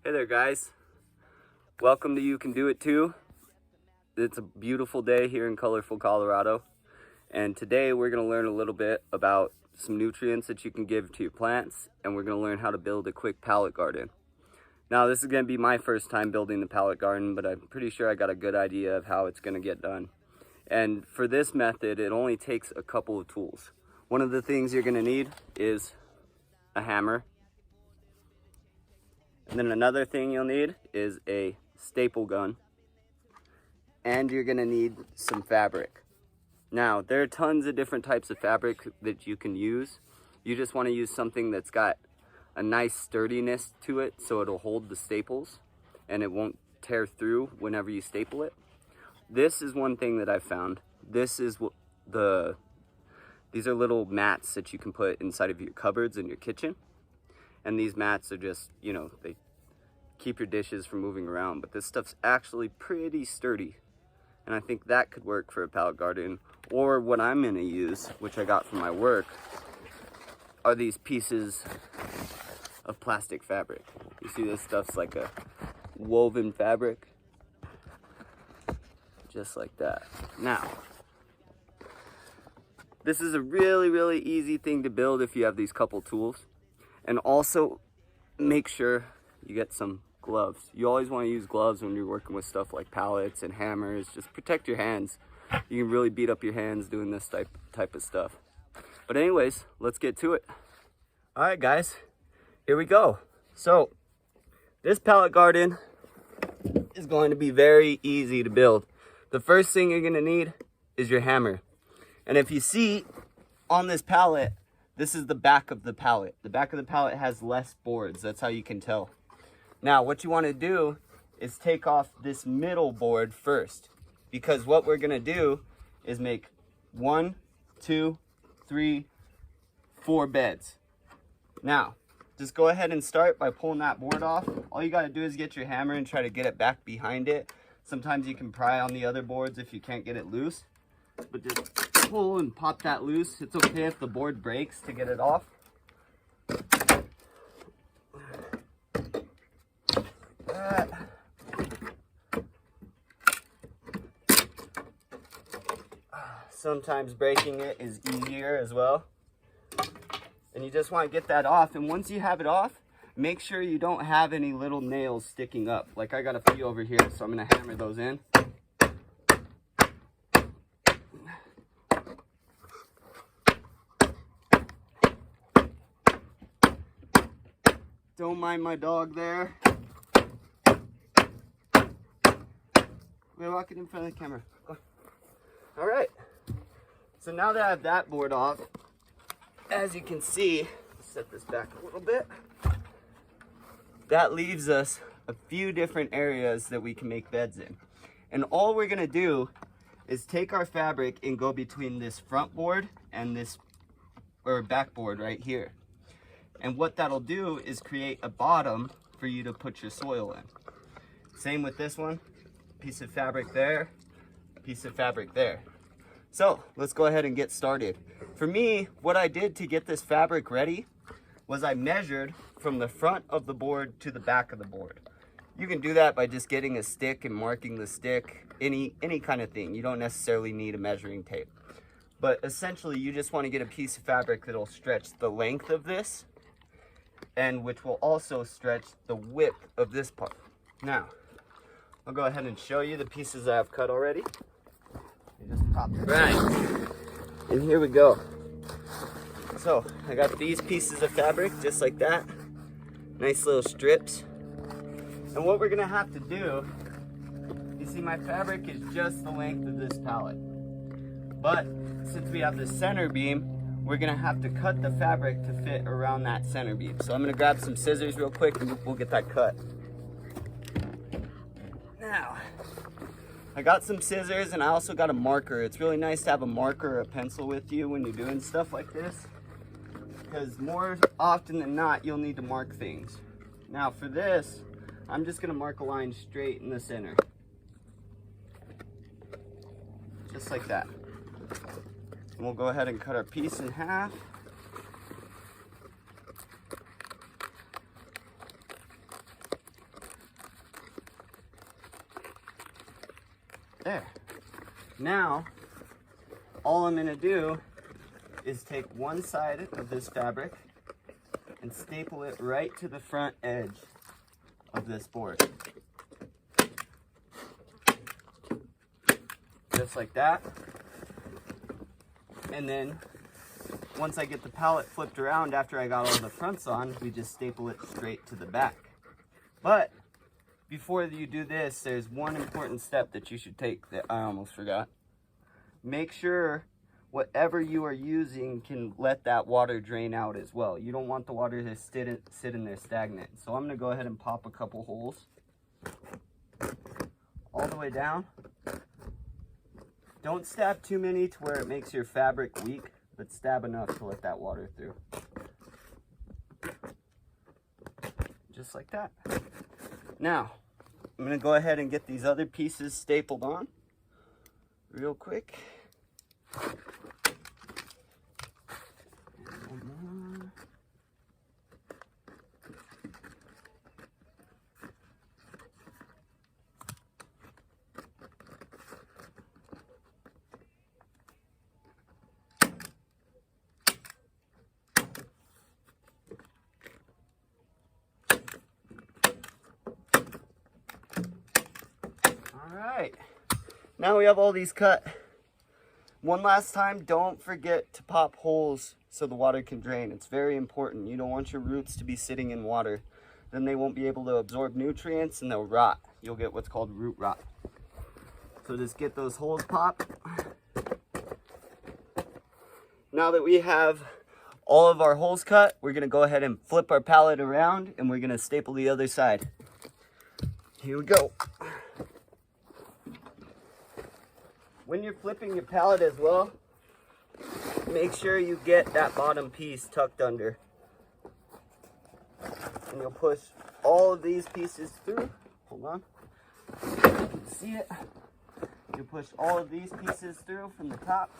Hey there guys, welcome to You Can Do It Too. It's a beautiful day here in colorful Colorado, and today we're going to learn a little bit about some nutrients that you can give to your plants, and we're going to learn how to build a quick pallet garden. Now this is going to be my first time building the pallet garden, but I'm pretty sure I got a good idea of how it's going to get done. And for this method, it only takes a couple of tools. One of the things you're going to need is a hammer. And then another thing you'll need is a staple gun. And you're gonna need some fabric. Now, there are tons of different types of fabric that you can use. You just wanna use something that's got a nice sturdiness to it so it'll hold the staples and it won't tear through whenever you staple it. This is one thing that I've found. These are little mats that you can put inside of your cupboards in your kitchen. And these mats are just, they keep your dishes from moving around, but this stuff's actually pretty sturdy. And I think that could work for a pallet garden. Or what I'm gonna use, which I got from my work, are these pieces of plastic fabric. You see this stuff's like a woven fabric, just like that. Now, this is a really easy thing to build if you have these couple tools. And also, make sure you get some gloves. You always want to use gloves when you're working with stuff like pallets and hammers. Just protect your hands. You can really beat up your hands doing this type of stuff. But anyways, let's get to it. All right, guys, here we go. So, this pallet garden is going to be very easy to build. The first thing you're going to need is your hammer. And if you see on this pallet, this is the back of the pallet. The back of the pallet has less boards. That's how you can tell. Now, what you want to do is take off this middle board first, because what we're going to do is make 1, 2, 3, 4 beds. Now, just go ahead and start by pulling that board off. All you got to do is get your hammer and try to get it back behind it. Sometimes you can pry on the other boards if you can't get it loose, but just pull and pop that loose. It's okay if the board breaks to get it off. Sometimes breaking it is easier as well. And you just want to get that off. And once you have it off, make sure you don't have any little nails sticking up. Like I got a few over here, so I'm going to hammer those in. Don't mind my dog there. We're walking in front of the camera. All right. So now that I have that board off, as you can see, set this back a little bit. That leaves us a few different areas that we can make beds in. And all we're gonna do is take our fabric and go between this front board and this back board right here. And what that'll do is create a bottom for you to put your soil in. Same with this one, piece of fabric there, piece of fabric there. So let's go ahead and get started. For me, what I did to get this fabric ready was I measured from the front of the board to the back of the board. You can do that by just getting a stick and marking the stick, any kind of thing. You don't necessarily need a measuring tape. But essentially, you just want to get a piece of fabric that'll stretch the length of this, and which will also stretch the width of this part. Now, I'll go ahead and show you the pieces that I've cut already. You just pop it right, and here we go. So, I got these pieces of fabric, just like that. Nice little strips. And what we're gonna have to do, you see my fabric is just the length of this pallet. But, since we have the center beam, we're gonna have to cut the fabric to fit around that center beam. So I'm gonna grab some scissors real quick and we'll get that cut. Now, I got some scissors and I also got a marker. It's really nice to have a marker or a pencil with you when you're doing stuff like this, because more often than not, you'll need to mark things. Now for this, I'm just gonna mark a line straight in the center. Just like that. And we'll go ahead and cut our piece in half. Now, all I'm gonna do is take one side of this fabric and staple it right to the front edge of this board. Just like that. And then once I get the pallet flipped around after I got all the fronts on, we just staple it straight to the back. But before you do this, there's one important step that you should take that I almost forgot. Make sure whatever you are using can let that water drain out as well. You don't want the water to sit in there stagnant. So I'm gonna go ahead and pop a couple holes all the way down. Don't stab too many to where it makes your fabric weak, but stab enough to let that water through. Just like that. Now, I'm gonna go ahead and get these other pieces stapled on real quick. Alright, now we have all these cut. One last time, don't forget to pop holes so the water can drain. It's very important. You don't want your roots to be sitting in water. Then they won't be able to absorb nutrients and they'll rot. You'll get what's called root rot. So just get those holes popped. Now that we have all of our holes cut, we're gonna go ahead and flip our pallet around and we're gonna staple the other side. Here we go. When you're flipping your pallet as well, make sure you get that bottom piece tucked under. And you'll push all of these pieces through. Hold on. You can see it. You push all of these pieces through from the top.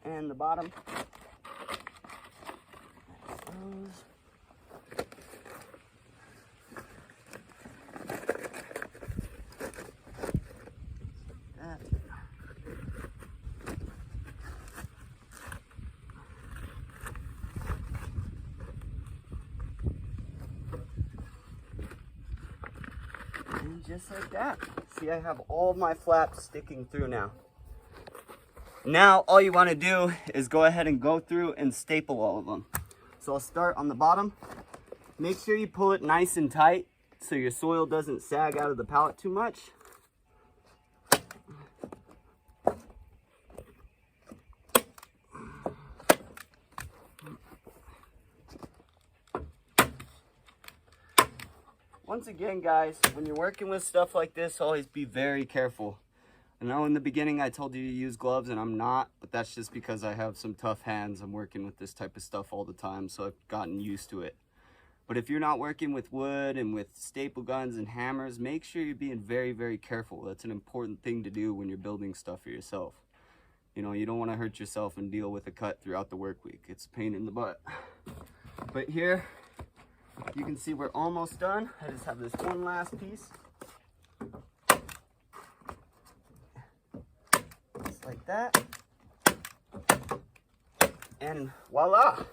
And the bottom. And just like that. See, I have all my flaps sticking through now. Now, all you want to do is go ahead and go through and staple all of them. So I'll start on the bottom. Make sure you pull it nice and tight so your soil doesn't sag out of the pallet too much. Once again, guys, when you're working with stuff like this, always be very careful. I know in the beginning I told you to use gloves and I'm not, but that's just because I have some tough hands. I'm working with this type of stuff all the time, so I've gotten used to it. But if you're not working with wood and with staple guns and hammers, make sure you're being very, very careful. That's an important thing to do when you're building stuff for yourself. You know, you don't want to hurt yourself and deal with a cut throughout the work week. It's a pain in the butt. But here, you can see we're almost done. I just have this one last piece. Just like that. And voila!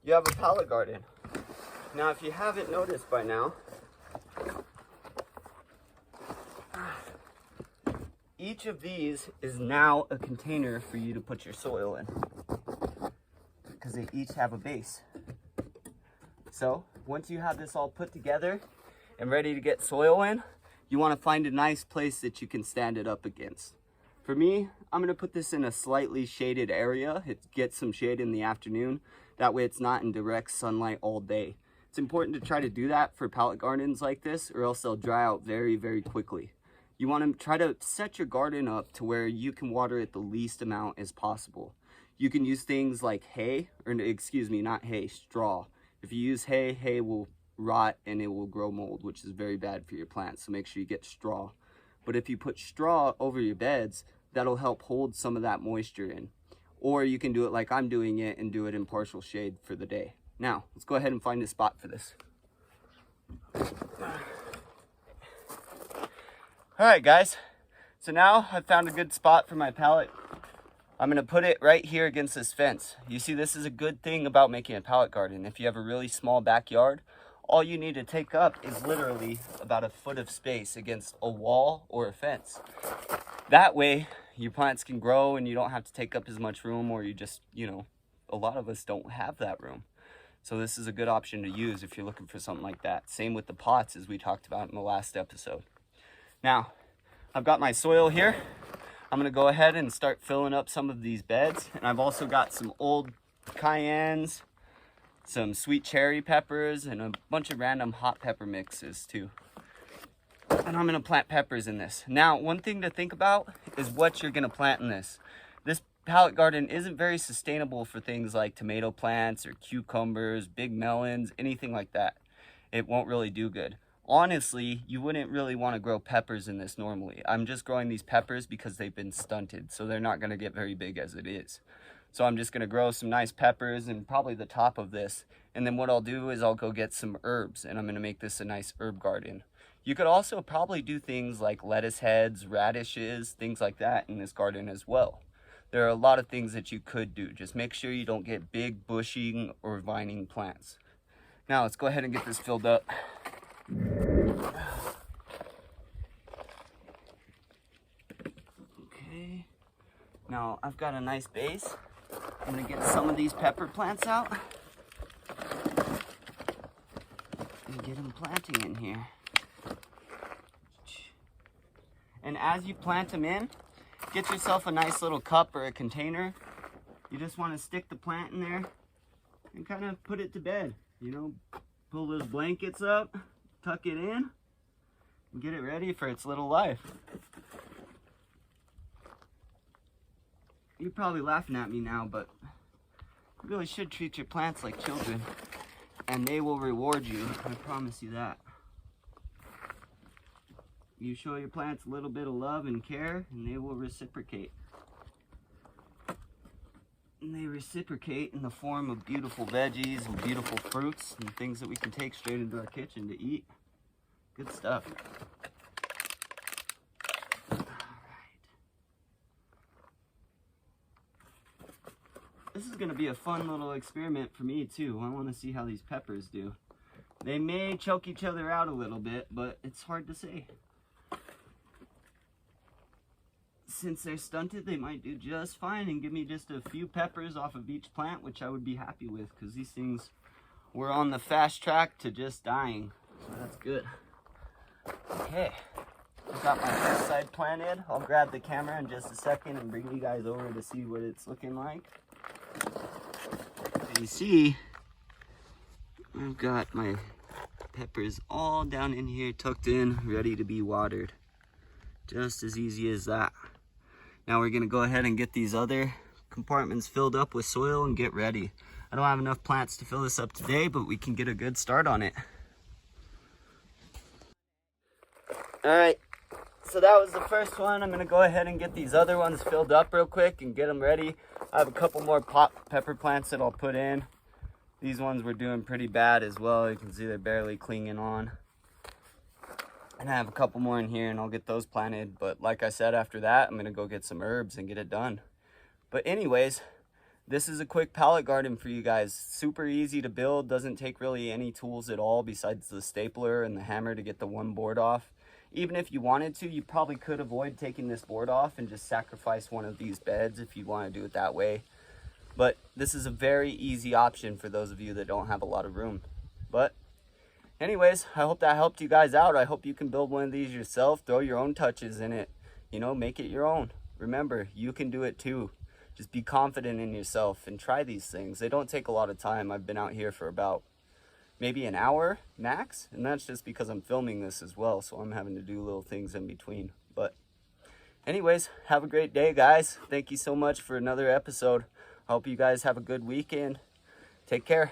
You have a pallet garden. Now, if you haven't noticed by now, each of these is now a container for you to put your soil in, because they each have a base. So once you have this all put together and ready to get soil in, you want to find a nice place that you can stand it up against. For me, I'm going to put this in a slightly shaded area. It gets some shade in the afternoon. That way it's not in direct sunlight all day. It's important to try to do that for pallet gardens like this, or else they'll dry out very, very quickly. You want to try to set your garden up to where you can water it the least amount as possible. You can use things like hay, or excuse me, not hay, straw. If you use hay, hay will rot and it will grow mold, which is very bad for your plants, so make sure you get straw. But if you put straw over your beds, that'll help hold some of that moisture in. Or you can do it like I'm doing it and do it in partial shade for the day. Now, let's go ahead and find a spot for this. Alright guys, so now I've found a good spot for my pallet. I'm going to put it right here against this fence. You see, this is a good thing about making a pallet garden. If you have a really small backyard, all you need to take up is literally about a foot of space against a wall or a fence. That way, your plants can grow and you don't have to take up as much room, or you just, a lot of us don't have that room. So this is a good option to use if you're looking for something like that. Same with the pots, as we talked about in the last episode. Now, I've got my soil here. I'm gonna go ahead and start filling up some of these beds. And I've also got some old cayennes, some sweet cherry peppers, and a bunch of random hot pepper mixes too. And I'm gonna plant peppers in this. Now, one thing to think about is what you're gonna plant in this. This pallet garden isn't very sustainable for things like tomato plants or cucumbers, big melons, anything like that. It won't really do good. Honestly, you wouldn't really want to grow peppers in this normally. I'm just growing these peppers because they've been stunted, so they're not going to get very big as it is. So I'm just going to grow some nice peppers and probably the top of this. And then what I'll do is I'll go get some herbs, and I'm going to make this a nice herb garden. You could also probably do things like lettuce heads, radishes, things like that in this garden as well. There are a lot of things that you could do. Just make sure you don't get big bushing or vining plants. Now let's go ahead and get this filled up. Okay, now I've got a nice base. I'm gonna get some of these pepper plants out and get them planting in here. And as you plant them in, get yourself a nice little cup or a container. You just want to stick the plant in there and kind of put it to bed. Pull those blankets up, tuck it in, and get it ready for its little life. You're probably laughing at me now, but you really should treat your plants like children, and they will reward you. I promise you that. You show your plants a little bit of love and care, and they will reciprocate. And they reciprocate in the form of beautiful veggies and beautiful fruits and things that we can take straight into our kitchen to eat. Good stuff. All right. This is going to be a fun little experiment for me too. I want to see how these peppers do. They may choke each other out a little bit, but it's hard to say. Since they're stunted, they might do just fine and give me just a few peppers off of each plant, which I would be happy with, because these things were on the fast track to just dying. So that's good. Okay, I've got my first side planted. I'll grab the camera in just a second and bring you guys over to see what it's looking like. So you see, I've got my peppers all down in here, tucked in, ready to be watered. Just as easy as that. Now we're going to go ahead and get these other compartments filled up with soil and get ready. I don't have enough plants to fill this up today, but we can get a good start on it. Alright, so that was the first one. I'm going to go ahead and get these other ones filled up real quick and get them ready. I have a couple more pot pepper plants that I'll put in. These ones were doing pretty bad as well. You can see they're barely clinging on. And I have a couple more in here and I'll get those planted. But like I said, after that, I'm going to go get some herbs and get it done. But anyways, this is a quick pallet garden for you guys. Super easy to build. Doesn't take really any tools at all besides the stapler and the hammer to get the one board off. Even if you wanted to, you probably could avoid taking this board off and just sacrifice one of these beds if you want to do it that way. But this is a very easy option for those of you that don't have a lot of room. But anyways, I hope that helped you guys out. I hope you can build one of these yourself. Throw your own touches in it. Make it your own. Remember, you can do it too. Just be confident in yourself and try these things. They don't take a lot of time. I've been out here for about maybe an hour max. And that's just because I'm filming this as well. So I'm having to do little things in between. But anyways, have a great day, guys. Thank you so much for another episode. I hope you guys have a good weekend. Take care.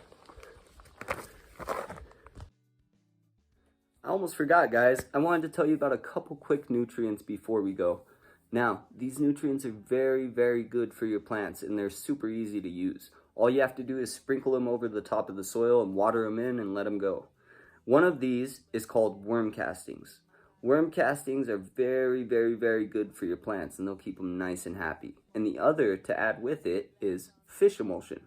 I almost forgot, guys. I wanted to tell you about a couple quick nutrients before we go. Now, these nutrients are very, very good for your plants, and they're super easy to use. All you have to do is sprinkle them over the top of the soil and water them in and let them go. One of these is called worm castings. Worm castings are very, very, very good for your plants, and they'll keep them nice and happy. And the other to add with it is fish emulsion.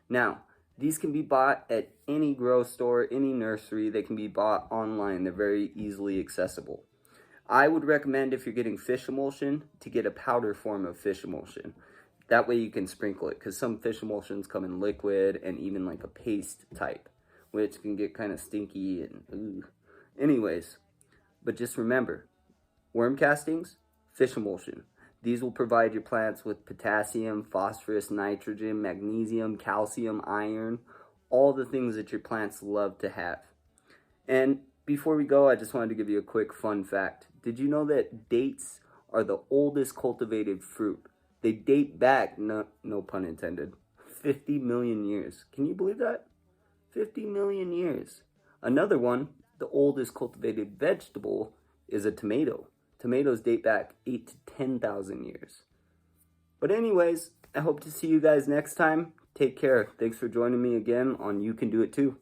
Now, these can be bought at any grow store, any nursery. They can be bought online. They're very easily accessible. I would recommend, if you're getting fish emulsion, to get a powder form of fish emulsion. That way you can sprinkle it, because some fish emulsions come in liquid and even like a paste type, which can get kind of stinky and ooh. Anyways, but just remember, worm castings, fish emulsion. These will provide your plants with potassium, phosphorus, nitrogen, magnesium, calcium, iron, all the things that your plants love to have. And before we go, I just wanted to give you a quick fun fact. Did you know that dates are the oldest cultivated fruit? They date back, no pun intended, 50 million years. Can you believe that? 50 million years. Another one, the oldest cultivated vegetable, is a tomato. Tomatoes date back 8 to 10,000 years. But anyways, I hope to see you guys next time. Take care. Thanks for joining me again on You Can Do It Too.